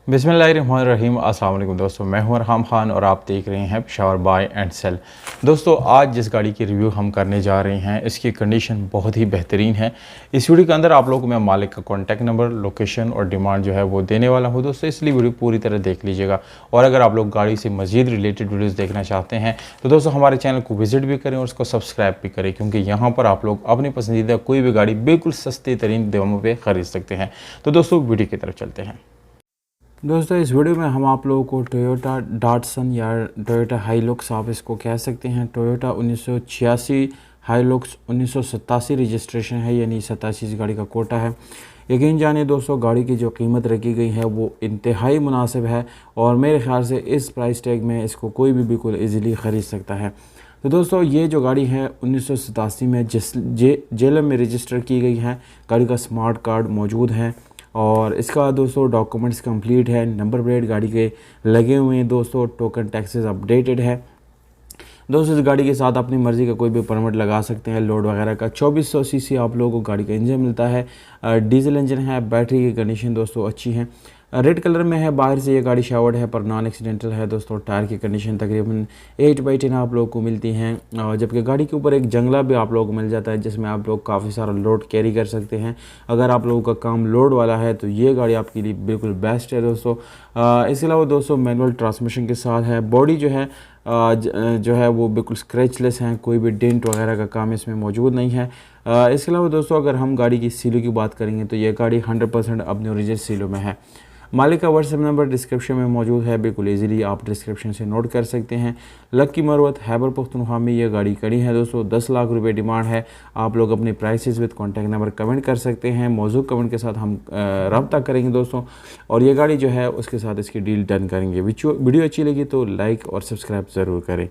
बिस्मिल्लाहिर्रहमानिर्रहीम। अस्सलाम वालेकुम दोस्तों, मैं हूं अरहम खान और आप देख रहे हैं पेशावर बाय एंड सेल। दोस्तों, आज जिस गाड़ी की रिव्यू हम करने जा रहे हैं इसकी कंडीशन बहुत ही बेहतरीन है। इस वीडियो के अंदर आप लोगों को मैं मालिक का कॉन्टैक्ट नंबर, लोकेशन और डिमांड जो है वो देने वाला हूं दोस्तों, इसलिए वीडियो पूरी तरह देख लीजिएगा। और अगर आप लोग गाड़ी से मज़ीद रिलेटेड वीडियोज़ देखना चाहते हैं तो दोस्तों हमारे चैनल को विजिट भी करें और उसको सब्सक्राइब भी करें, क्योंकि यहाँ पर आप लोग अपनी पसंदीदा कोई भी गाड़ी बिल्कुल सस्ते तरीन दामों पर ख़रीद सकते हैं। तो दोस्तों वीडियो की तरफ चलते हैं। दोस्तों इस वीडियो में हम आप लोगों को टोयोटा डाटसन या टोयोटा हाईलुक्स आप इसको कह सकते हैं, टोयोटा 1986 हाईलुक्स 1987 रजिस्ट्रेशन है, यानी 87 इस गाड़ी का कोटा है। यकीन जानिए दोस्तों, गाड़ी की जो कीमत रखी गई है वो इंतहाई मुनासिब है और मेरे ख्याल से इस प्राइस टैग में इसको कोई भी बिल्कुल ईज़िली ख़रीद सकता है। तो दोस्तों ये जो गाड़ी है 1987 में जेलम में रजिस्टर की गई है। गाड़ी का स्मार्ट कार्ड मौजूद है और इसका दोस्तों डॉक्यूमेंट्स कंप्लीट है, नंबर प्लेट गाड़ी के लगे हुए हैं दोस्तों, टोकन टैक्सेस अपडेटेड है दोस्तों। इस गाड़ी के साथ अपनी मर्ज़ी का कोई भी परमिट लगा सकते हैं लोड वगैरह का। 2400 सीसी आप लोगों को गाड़ी का इंजन मिलता है, डीजल इंजन है। बैटरी की कंडीशन दोस्तों अच्छी है, रेड कलर में है। बाहर से ये गाड़ी शावर्ड है पर नॉन एक्सीडेंटल है दोस्तों। टायर की कंडीशन तकरीबन 8/10 आप लोगों को मिलती हैं, और जबकि गाड़ी के ऊपर एक जंगला भी आप लोगों को मिल जाता है जिसमें आप लोग काफ़ी सारा लोड कैरी कर सकते हैं। अगर आप लोगों का काम लोड वाला है तो ये गाड़ी आपके लिए बिल्कुल बेस्ट है दोस्तों। इसके अलावा दोस्तों मैनुअल ट्रांसमिशन के साथ है। बॉडी जो है वो बिल्कुल स्क्रैचलेस है, कोई भी डेंट वगैरह का काम इसमें मौजूद नहीं है। इसके अलावा दोस्तों अगर हम गाड़ी की सीलों की बात करेंगे तो ये गाड़ी 100% अपने ओरिजिनल सीलों में है। मालिक का व्हाट्सएप नंबर डिस्क्रिप्शन में मौजूद है, बिल्कुल इजीली आप डिस्क्रिप्शन से नोट कर सकते हैं। लक्की मरवत खैबर पख्तूनख्वा में ये गाड़ी खड़ी है दोस्तों। 10 लाख रुपए डिमांड है। आप लोग अपने prices with contact number comment कर सकते हैं। मौजूद कमेंट के साथ हम रब्ता करेंगे दोस्तों, और ये गाड़ी जो है उसके साथ इसकी डील डन करेंगे। वीडियो अच्छी लगी तो लाइक और सब्सक्राइब ज़रूर करें।